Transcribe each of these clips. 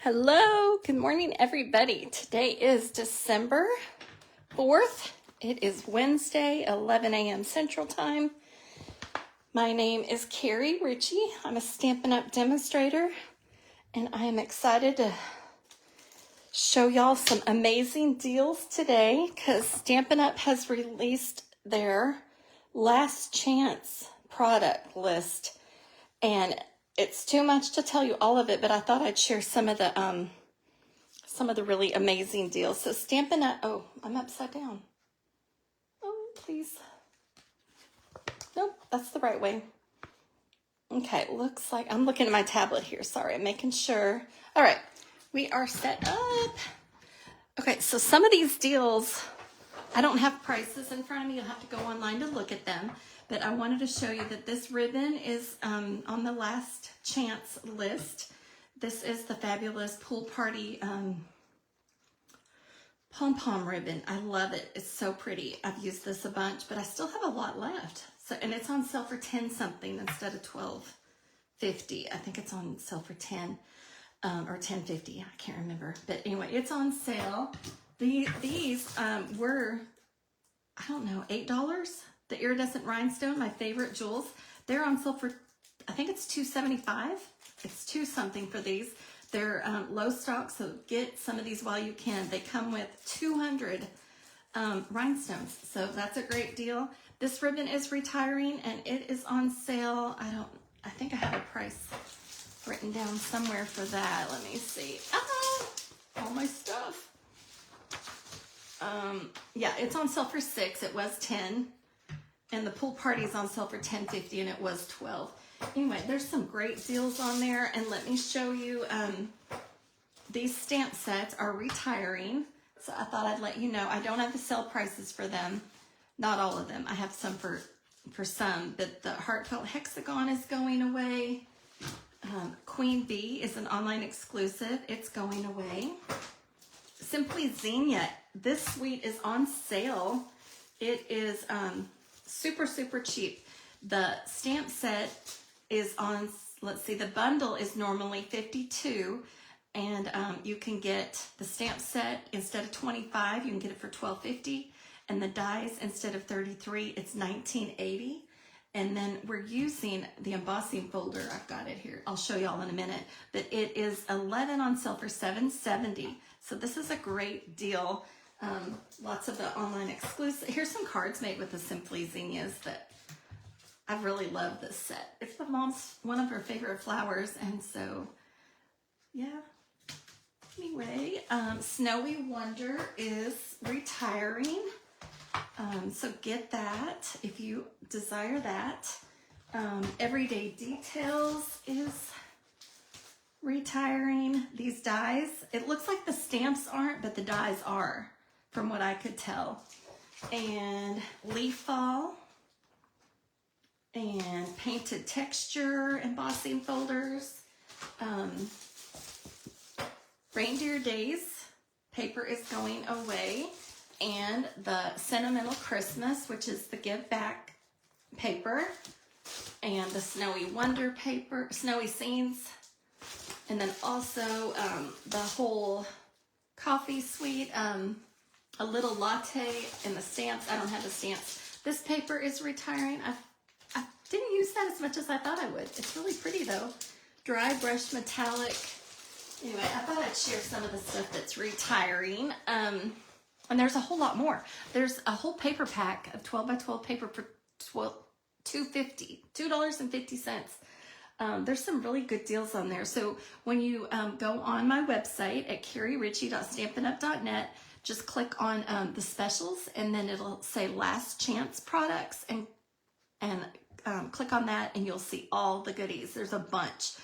Hello, good morning, everybody. Today is December 4th. It is Wednesday, 11 a.m. Central Time. My name is Carrie Ritchie. I'm a Stampin' Up! Demonstrator, and I am excited to show y'all some amazing deals today because Stampin' Up! Has released their last chance product list, and it's too much to tell you all of it, but I thought I'd share some of the really amazing deals. So Stampin' Up! Oh, I'm upside down. Oh, please. Nope, that's the right way. Okay, looks like I'm looking at my tablet here. Sorry, I'm making sure. All right, we are set up. Okay, so some of these deals, I don't have prices in front of me. You'll have to go online to look at them. But I wanted to show you that this ribbon is on the last chance list. This is the fabulous Pool Party pom-pom ribbon. I love it. It's so pretty. I've used this a bunch, but I still have a lot left. So, and it's on sale for 10 something instead of $12.50. I think it's on sale for 10 or $10.50. I can't remember. But anyway, it's on sale. These were, I don't know, $8. The iridescent rhinestone, my favorite jewels. They're on sale for, I think it's $2.75. It's $2 something for these. They're low stock, so get some of these while you can. They come with 200 rhinestones, so that's a great deal. This ribbon is retiring, and it is on sale. I think I have a price written down somewhere for that. Let me see. All my stuff. Yeah, it's on sale for $6. It was $10. And the Pool Party is on sale for $10.50, and it was $12. Anyway, there's some great deals on there, and let me show you. These stamp sets are retiring, so I thought I'd let you know. I don't have the sale prices for them, not all of them. I have some for some, but the Heartfelt Hexagon is going away. Queen Bee is an online exclusive. It's going away. Simply Xenia, this suite is on sale. It is super, super cheap. The stamp set is on, let's see, the bundle is normally $52, and you can get the stamp set instead of $25, you can get it for $12.50, and the dies instead of $33, it's $19.80. And then we're using the embossing folder. I've got it here. I'll show y'all in a minute. But it is 11 on sale for $7.70. So this is a great deal. Lots of the online exclusive. Here's some cards made with the Simply Zinnias that I really love this set. It's my mom's one of her favorite flowers, and so yeah. Anyway, Snowy Wonder is retiring. So get that if you desire that. Everyday Details is retiring. These dies, it looks like the stamps aren't, but the dies are, from what I could tell. And Leaf Fall and Painted Texture embossing folders. Reindeer Days paper is going away. And the Sentimental Christmas, which is the give back paper, and the Snowy Wonder paper, Snowy Scenes, and then also the whole coffee suite, a little latte, and the stamps. I don't have the stamps. This paper is retiring. I didn't use that as much as I thought I would. It's really pretty though. Dry brush metallic. Anyway, I thought I'd share some of the stuff that's retiring. And there's a whole lot more. There's a whole paper pack of 12 by 12 paper for $2.50. There's some really good deals on there. So when you go on my website at carrieritchie.stampinup.net, just click on the specials, and then it'll say last chance products, and click on that, and you'll see all the goodies. There's a bunch.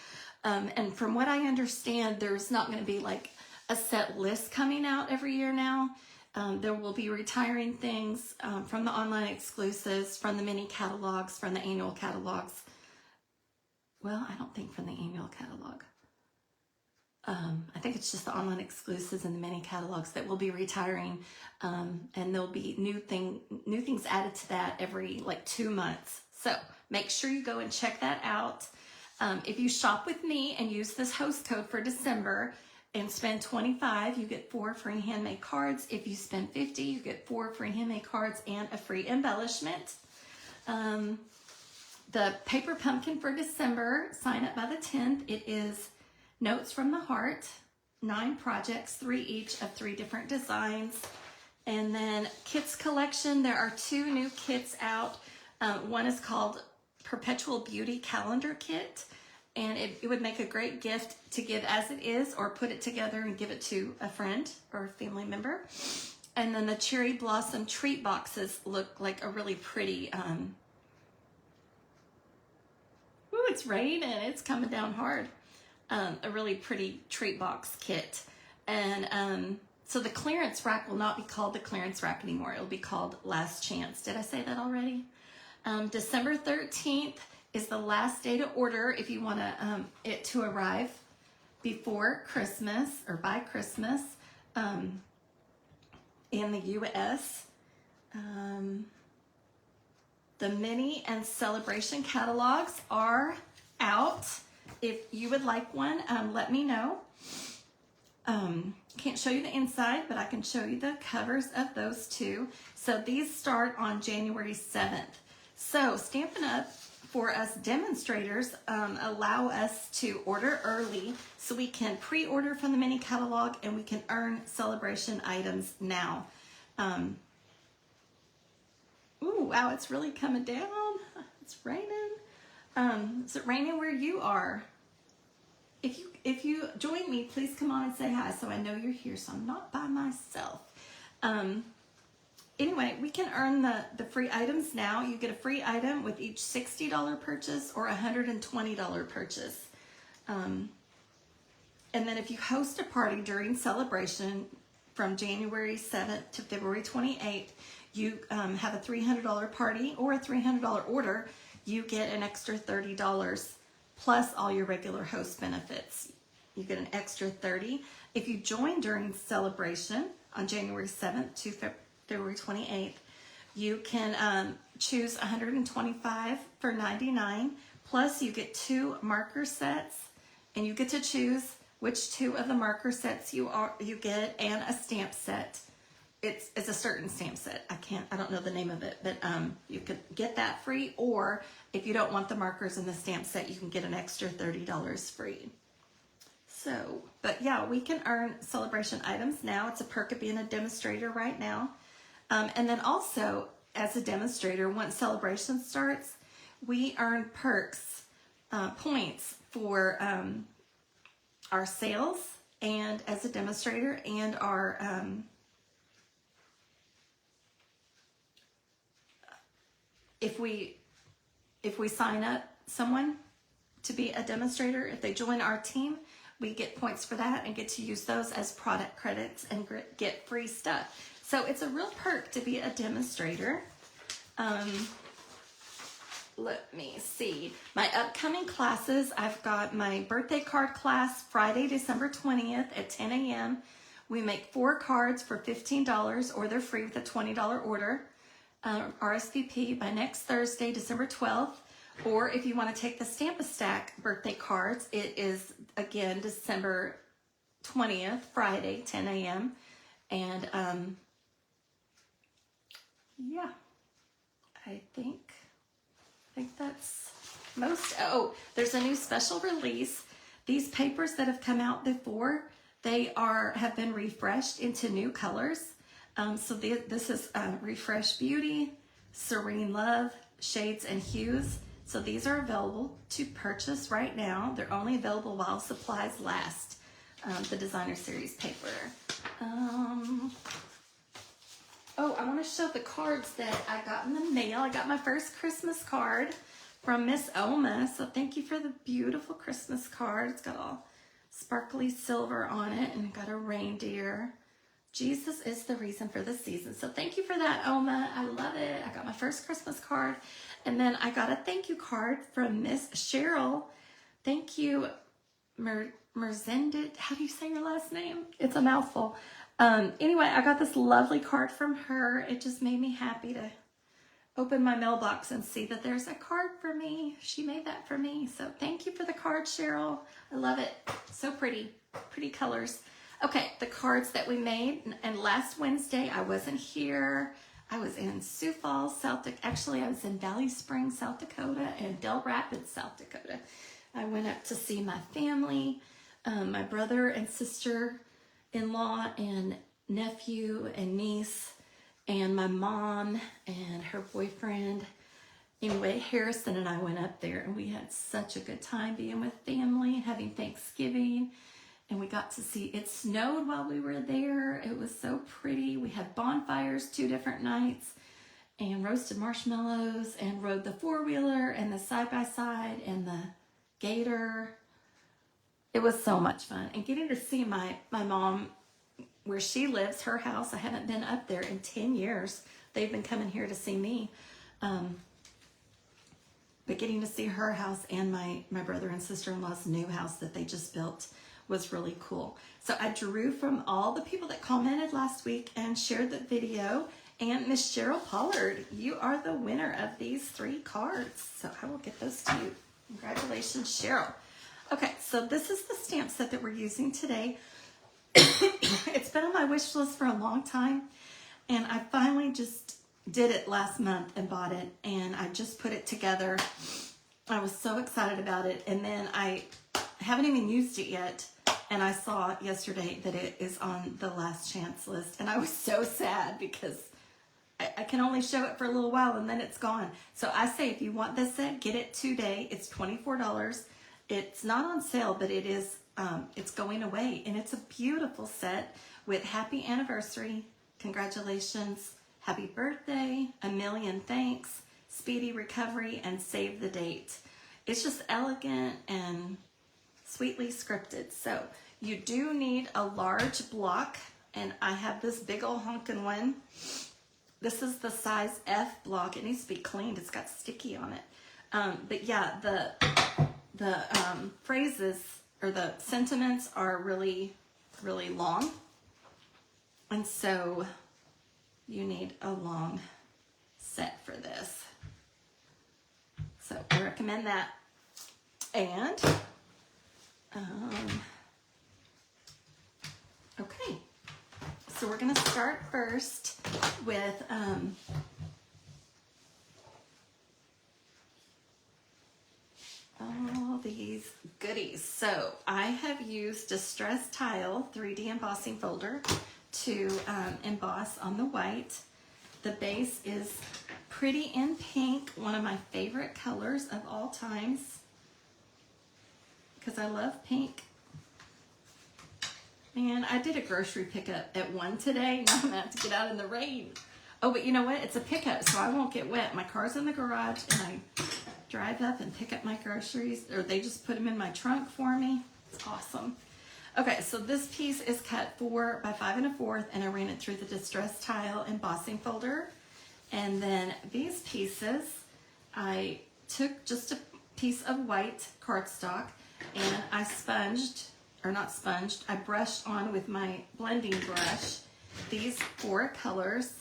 And from what I understand, there's not going to be like a set list coming out every year now. There will be retiring things from the online exclusives, from the mini catalogs, from the annual catalogs. Well, I don't think from the annual catalog. I think it's just the online exclusives and the mini catalogs that will be retiring, and there'll be new things added to that every like 2 months. So make sure you go and check that out. If you shop with me and use this host code for December, and spend $25, you get 4 free handmade cards. If you spend $50, you get 4 free handmade cards and a free embellishment. The Paper Pumpkin for December, sign up by the 10th. It is Notes from the Heart, 9 projects, 3 each of 3 different designs. And then Kits Collection, there are 2 new kits out. One is called Perpetual Beauty Calendar Kit, and it would make a great gift to give as it is, or put it together and give it to a friend or a family member. And then the Cherry Blossom treat boxes look like a really pretty, ooh, it's raining, it's coming down hard. A really pretty treat box kit. And so the clearance rack will not be called the clearance rack anymore. It'll be called Last Chance. Did I say that already? December 13th is the last day to order if you want it to arrive before Christmas or by Christmas in the U.S. The mini and celebration catalogs are out. If you would like one, let me know. Can't show you the inside, but I can show you the covers of those 2. So these start on January 7th. So Stampin' Up! For us demonstrators allow us to order early so we can pre-order from the mini catalog and we can earn celebration items now. Ooh, wow, it's really coming down. It's raining. Is it raining where you are? If you join me, please come on and say hi so I know you're here, so I'm not by myself. Anyway, we can earn the free items now. You get a free item with each $60 purchase or $120 purchase. And then if you host a party during celebration from January 7th to February 28th, you have a $300 party or a $300 order, you get an extra $30 plus all your regular host benefits. You get an extra $30. If you join during celebration on January 7th to February 28th, you can choose 125 for $99, plus you get 2 marker sets, and you get to choose which 2 of the marker sets you get, and a stamp set. It's a certain stamp set. I don't know the name of it, but you could get that free, or if you don't want the markers in the stamp set, you can get an extra $30 free. So, but yeah, we can earn celebration items now. It's a perk of being a demonstrator right now. And then also, as a demonstrator, once celebration starts, we earn perks, points for our sales, and as a demonstrator, and our if we sign up someone to be a demonstrator, if they join our team, we get points for that and get to use those as product credits and get free stuff. So it's a real perk to be a demonstrator. Let me see. My upcoming classes, I've got my birthday card class Friday, December 20th at 10 a.m. We make 4 cards for $15 or they're free with a $20 order. RSVP by next Thursday, December 12th. Or if you want to take the Stamp-A-Stack birthday cards, it is, again, December 20th, Friday, 10 a.m. And, yeah, I think that's most. Oh, there's a new special release. These papers that have come out before, they have been refreshed into new colors. So this is Refresh Beauty, Serene Love, Shades and Hues. So these are available to purchase right now. They're only available while supplies last. The Designer Series paper. Oh, I want to show the cards that I got in the mail. I got my first Christmas card from Miss Oma. So thank you for the beautiful Christmas card. It's got all sparkly silver on it and got a reindeer. Jesus is the reason for the season. So thank you for that, Oma. I love it. I got my first Christmas card. And then I got a thank you card from Miss Cheryl. Thank you, Merzendit. How do you say your last name? It's a mouthful. Anyway, I got this lovely card from her. It just made me happy to open my mailbox and see that there's a card for me. She made that for me. So thank you for the card, Cheryl. I love it. So pretty. Pretty colors. Okay, the cards that we made. And last Wednesday, I wasn't here. I was in Sioux Falls, South Dakota. Actually, I was in Valley Springs, South Dakota, and Del Rapids, South Dakota. I went up to see my family, my brother and sister-in-law and nephew and niece, and my mom and her boyfriend. Anyway, Harrison and I went up there, and we had such a good time being with family, having Thanksgiving. And we got to see, it snowed while we were there. It was so pretty. We had bonfires 2 different nights and roasted marshmallows and rode the 4-wheeler and the side-by-side and the gator. It was so much fun. And getting to see my mom, where she lives, her house. I haven't been up there in 10 years. They've been coming here to see me. But getting to see her house and my brother and sister-in-law's new house that they just built was really cool. So I drew from all the people that commented last week and shared the video. And Miss Cheryl Pollard, you are the winner of these 3 cards. So I will get those to you. Congratulations, Cheryl. Okay, so this is the stamp set that we're using today. It's been on my wish list for a long time. And I finally just did it last month and bought it. And I just put it together. I was so excited about it. And then I haven't even used it yet. And I saw yesterday that it is on the last chance list. And I was so sad because I can only show it for a little while and then it's gone. So I say if you want this set, get it today. It's $24. It's not on sale, but it is, it's going away. And it's a beautiful set with happy anniversary, congratulations, happy birthday, a million thanks, speedy recovery, and save the date. It's just elegant and sweetly scripted. So you do need a large block, and I have this big old honkin' one. This is the size F block. It needs to be cleaned. It's got sticky on it. But yeah, the phrases or the sentiments are really, really long. And so you need a long set for this. So I recommend that. And okay, so we're gonna start first with all these goodies. So I have used Distress Tile 3D embossing folder to emboss on the white. The base is Pretty in Pink, one of my favorite colors of all times, because I love pink. Man, I did a grocery pickup at 1 today. Now I'm gonna have to get out in the rain. Oh, but you know what? It's a pickup, so I won't get wet. My car's in the garage, and I drive up and pick up my groceries, or they just put them in my trunk for me. It's awesome. Okay, so this piece is cut 4 by 5 1/4, and I ran it through the Distress Tile embossing folder. And then these pieces, I took just a piece of white cardstock, and I sponged, or not sponged, I brushed on with my blending brush these 4 colors.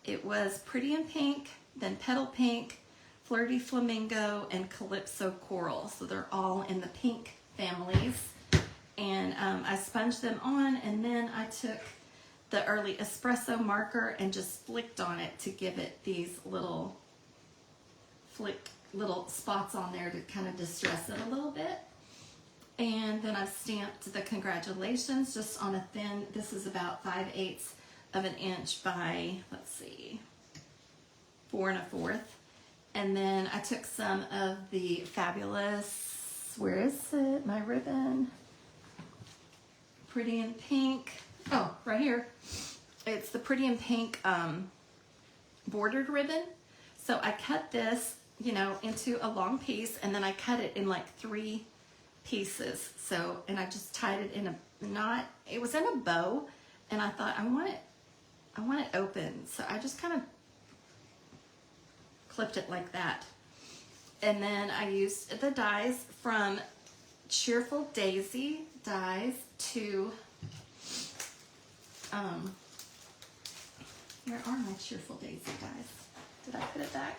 It was Pretty in Pink, then Petal Pink, Flirty Flamingo, and Calypso Coral. So they're all in the pink families. And I sponged them on, and then I took the Early Espresso marker and just flicked on it to give it these little spots on there to kind of distress it a little bit. And then I've stamped the congratulations just on a thin, this is about 5/8 of an inch by, let's see, 4 1/4. And then I took some of the fabulous, where is it, my ribbon? Pretty in Pink. Oh, right here. It's the Pretty in Pink bordered ribbon. So I cut this, you know, into a long piece, and then I cut it in like 3 pieces. So, and I just tied it in a knot. It was in a bow, and I thought I want it open. So I just kind of clipped it like that. And then I used the dies from Cheerful Daisy dies to where are my Cheerful Daisy dies? Did I put it back?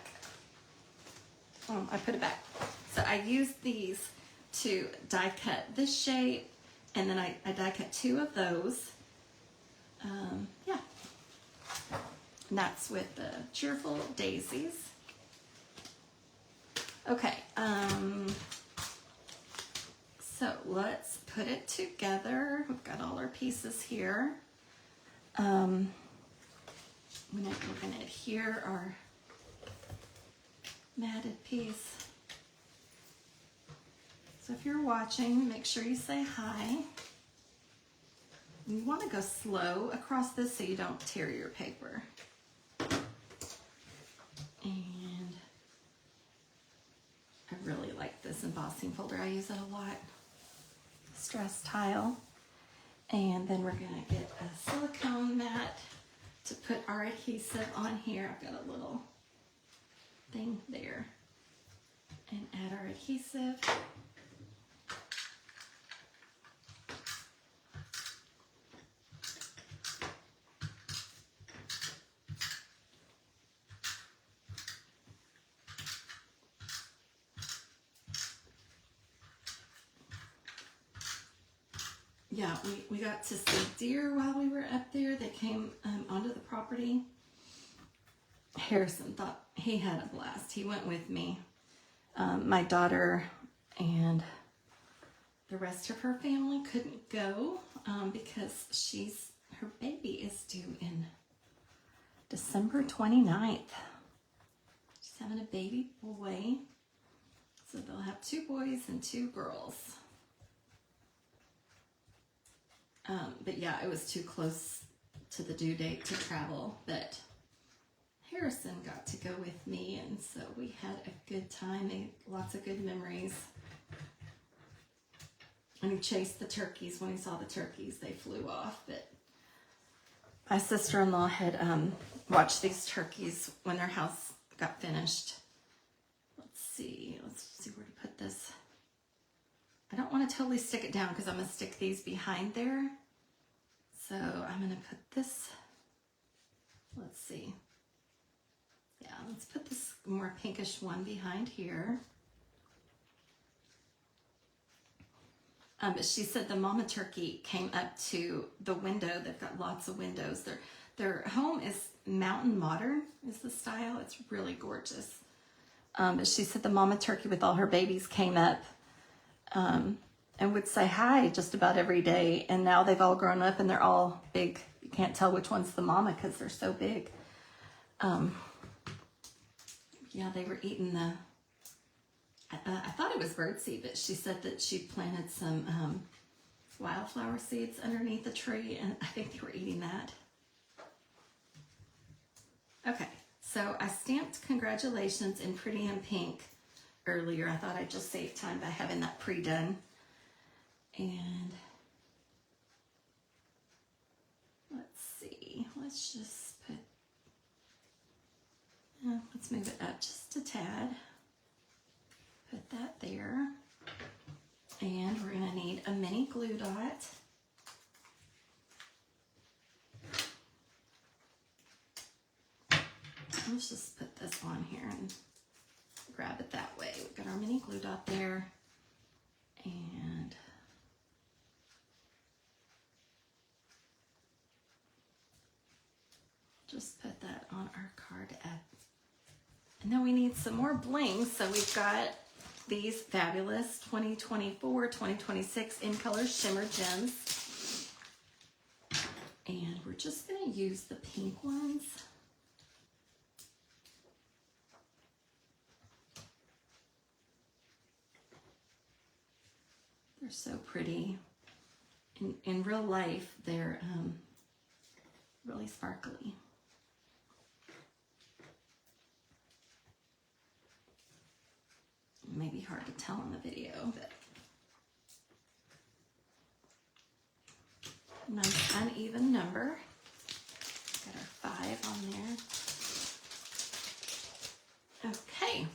Oh, I put it back. So I used these to die cut this shape, and then I die cut 2 of those. Yeah. And that's with the Cheerful Daisies. Okay, so let's put it together. We've got all our pieces here. We're gonna adhere our matted piece. So if you're watching, make sure you say hi. You want to go slow across this so you don't tear your paper. And I really like this embossing folder. I use it a lot. Stress tile. And then we're going to get a silicone mat to put our adhesive on here. I've got a little thing there. And add our adhesive. Yeah, we got to see deer while we were up there. They came onto the property. Harrison thought he had a blast. He went with me. My daughter and the rest of her family couldn't go because her baby is due in December 29th. She's having a baby boy. So they'll have 2 boys and 2 girls. But yeah, it was too close to the due date to travel, but Harrison got to go with me, and so we had a good time, made lots of good memories. And he chased the turkeys. When he saw the turkeys, they flew off, but my sister-in-law had watched these turkeys when their house got finished. Let's see where to put this. I don't want to totally stick it down because I'm going to stick these behind there. So I'm going to put this, let's see. Yeah, let's put this more pinkish one behind here. But she said the mama turkey came up to the window. They've got lots of windows. Their home is mountain modern is the style. It's really gorgeous. But she said the mama turkey with all her babies came up and would say hi just about every day. And now they've all grown up and they're all big. You can't tell which one's the mama because they're so big. Yeah, they were eating the, I thought it was birdseed, but she said that she planted some wildflower seeds underneath the tree, and I think they were eating that. Okay, so I stamped congratulations in pretty and pink earlier. I thought I'd just save time by having that pre-done. And let's see, let's just put, let's move it up just a tad. Put that there. And we're gonna need a mini glue dot. Let's just put this on here and grab it that way. We've got our mini glue dot there. And just put that on our card. And then we need some more bling. So we've got these fabulous 2024, 2026 in color shimmer gems. And we're just gonna use the pink ones. They're so pretty. In real life, they're really sparkly. Maybe hard to tell in the video, but nice uneven number. Got our 5 on there. Okay,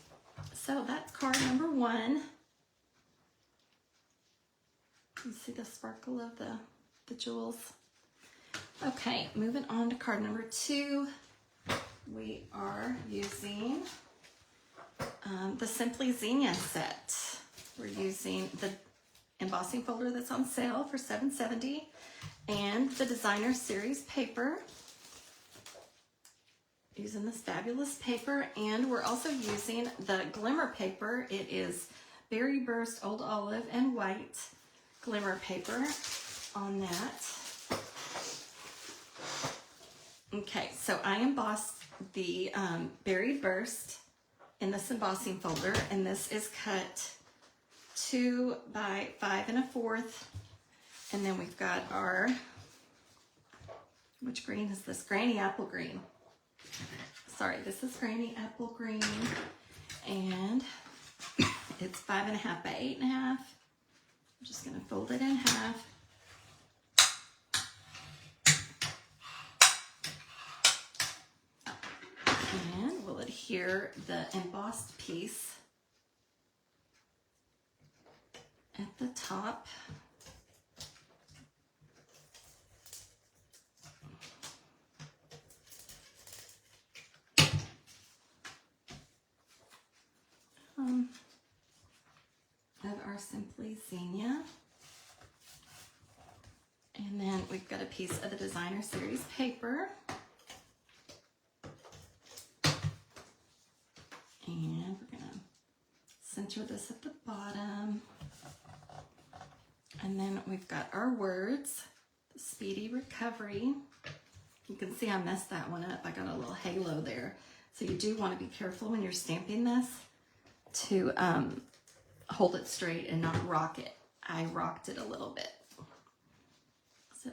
so that's card number 1. You see the sparkle of the jewels. Okay, moving on to card number 2. we are using the Simply Xenia set. We're using the embossing folder that's on sale for $7.70 and the Designer Series paper. Using this fabulous paper, and we're also using the glimmer paper. It is Berry Burst Old Olive and White glimmer paper on that. Okay, so I embossed the Berry Burst in this embossing folder, and this is cut 2 by 5 1/4. And then we've got our, which green is this? Granny Apple Green. Sorry, this is Granny Apple Green, and it's 5 1/2 by 8 1/2. I'm just going to fold it in half. And we'll adhere the embossed piece at the top. Of our Simply Xenia. And then we've got a piece of the Designer Series paper. And we're going to center this at the bottom. And then we've got our words, the Speedy Recovery. You can see I messed that one up. I got a little halo there. So you do want to be careful when you're stamping this to hold it straight and not rock it. I rocked it a little bit. So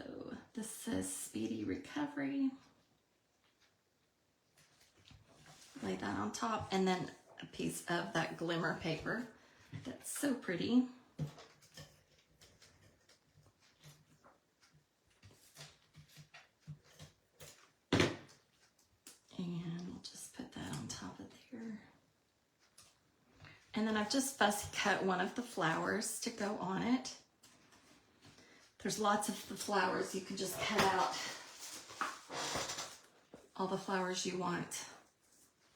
this says Speedy Recovery. Lay that on top, and then a piece of that glimmer paper. That's so pretty. And we'll just put that on top of there. And then I've just fussy cut one of the flowers to go on it. There's lots of the flowers. You can just cut out all the flowers you want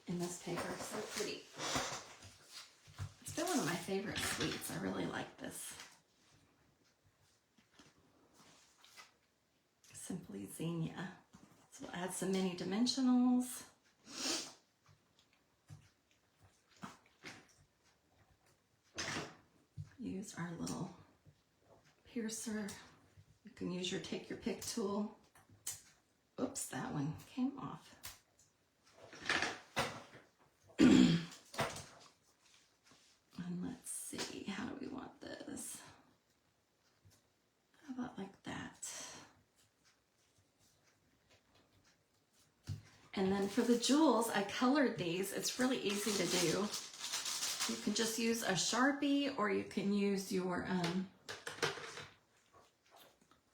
in this paper. So pretty. It's been one of my favorite sweets. I really like this. Simply Xenia. So we'll add some mini dimensionals. Use our little piercer. You can use your take your pick tool. Oops, that one came off. And let's see, how do we want this? How about like that? And then for the jewels, I colored these. It's really easy to do. You can just use a Sharpie, or you can use your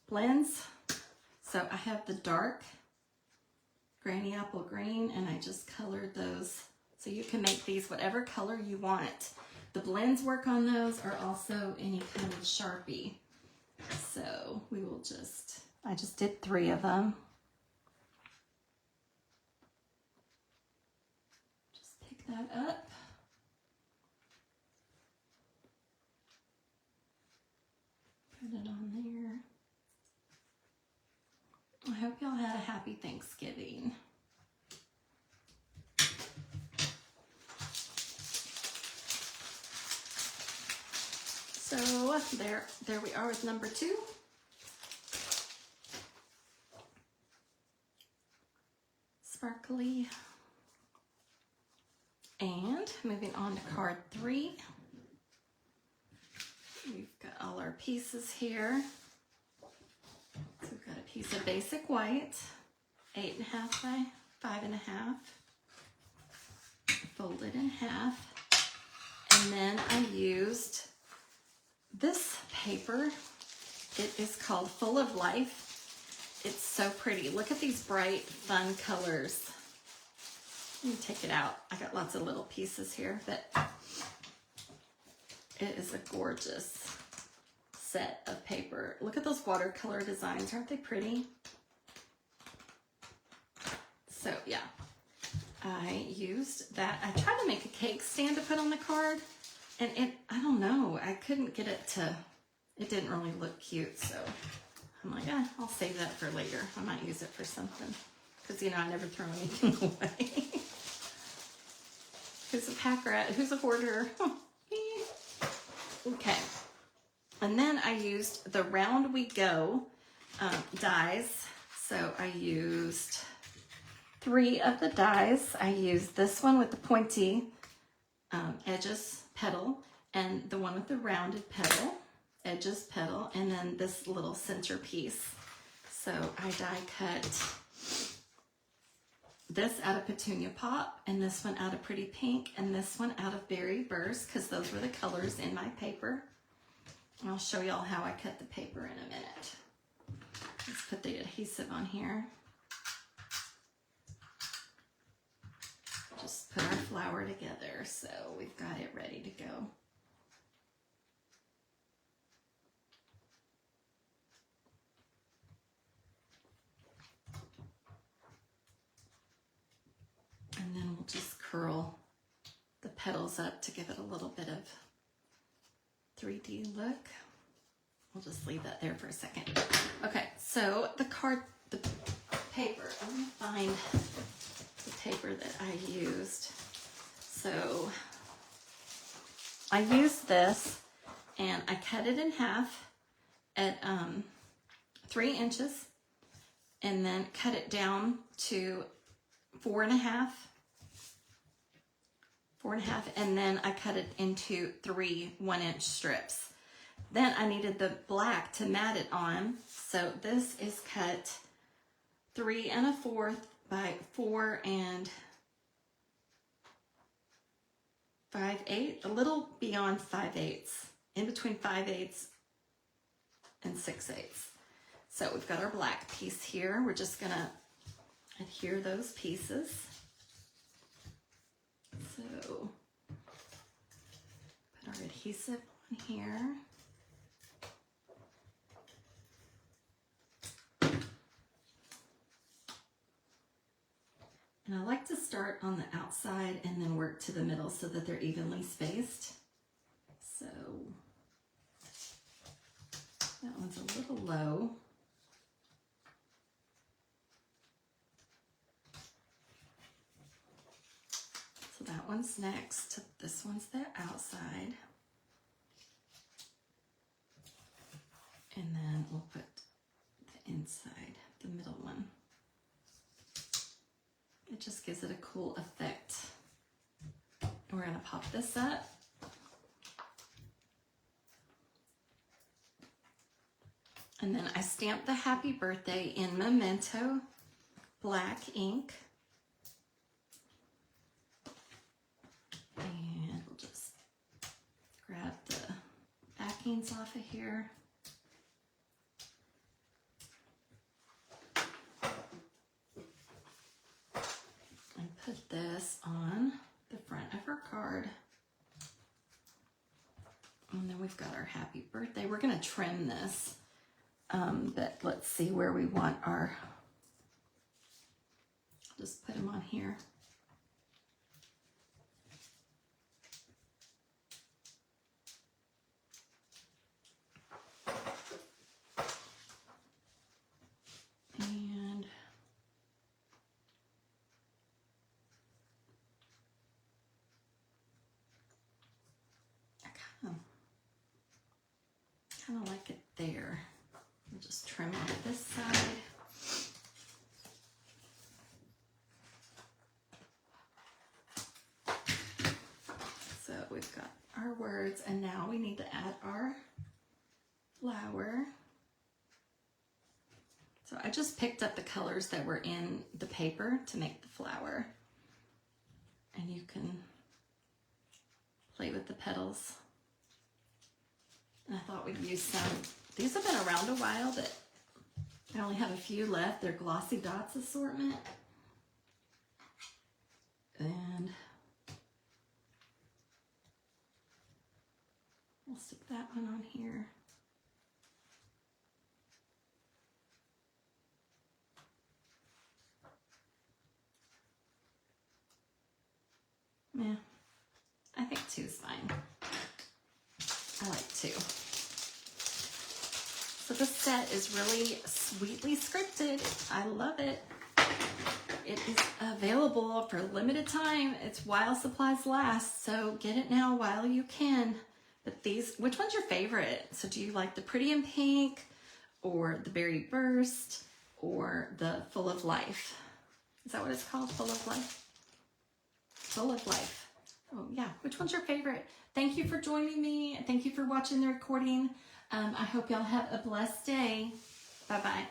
blends. So I have the dark Granny Apple Green, and I just colored those. So you can make these whatever color you want. The blends work on those, or also any kind of Sharpie. So we will just, I just did 3 of them. Just pick that up. Put it on there. I hope y'all had a happy Thanksgiving. So there we are with number 2. Sparkly. And moving on to card 3. We've got all our pieces here. So we've got a piece of basic white, 8 1/2 by 5 1/2. Fold it in half. And then I used this paper. It is called Full of Life. It's so pretty. Look at these bright, fun colors. Let me take it out. I got lots of little pieces here, but it is a gorgeous set of paper. Look at those watercolor designs. Aren't they pretty? So yeah, I used that. I tried to make a cake stand to put on the card, and I don't know, I couldn't get it to, it didn't really look cute, so I'm like, I'll save that for later. I might use it for something, because, you know, I never throw anything away. Who's a pack rat? Who's a hoarder? Okay. And then I used the Round We Go dies. So I used 3 of the dies. I used this one with the pointy edges petal, and the one with the rounded petal, edges petal, and then this little center piece. So I die cut this out of Petunia Pop, and this one out of Pretty Pink, and this one out of Berry Burst, because those were the colors in my paper. And I'll show y'all how I cut the paper in a minute. Let's put the adhesive on here. Just put our flower together, so we've got it ready to go. And then we'll just curl the petals up to give it a little bit of 3D look. We'll just leave that there for a second. Okay, so the paper, let me find the paper that I used. So I used this, and I cut it in half at 3 inches, and then cut it down to 4.5, and then I cut it into 3 1-inch strips. Then I needed the black to mat it on, so this is cut 3 1/4 by 4 5/8, a little beyond 5/8, in between 5/8 and 6/8. So we've got our black piece here. We're just gonna adhere those pieces. So put our adhesive on here. And I like to start on the outside and then work to the middle so that they're evenly spaced. So that one's a little low. So that one's next. This one's the outside. And then we'll put the inside, the middle one. It just gives it a cool effect. We're gonna pop this up. And then I stamped the happy birthday in Memento black ink. And we'll just grab the backings off of here. And put this on the front of her card. And then we've got our happy birthday. We're gonna trim this, but let's see where we want our, just put them on here. And I kind of like it there. We'll just trim on this side. So we've got our words, and now we need to add our flower. So I just picked up the colors that were in the paper to make the flower. And you can play with the petals. And I thought we'd use some. These have been around a while, but I only have a few left. They're Glossy Dots assortment. And we'll stick that one on here. Yeah, I think 2 is fine. I like 2. So this set is really sweetly scripted. I love it. It is available for a limited time. It's while supplies last, so get it now while you can. But these, which one's your favorite? So do you like the Pretty in Pink, or the Berry Burst, or the Full of Life? Is that what it's called? Full of Life? Full of Life. Oh yeah, which one's your favorite? Thank you for joining me. Thank you for watching the recording. I hope y'all have a blessed day. Bye-bye.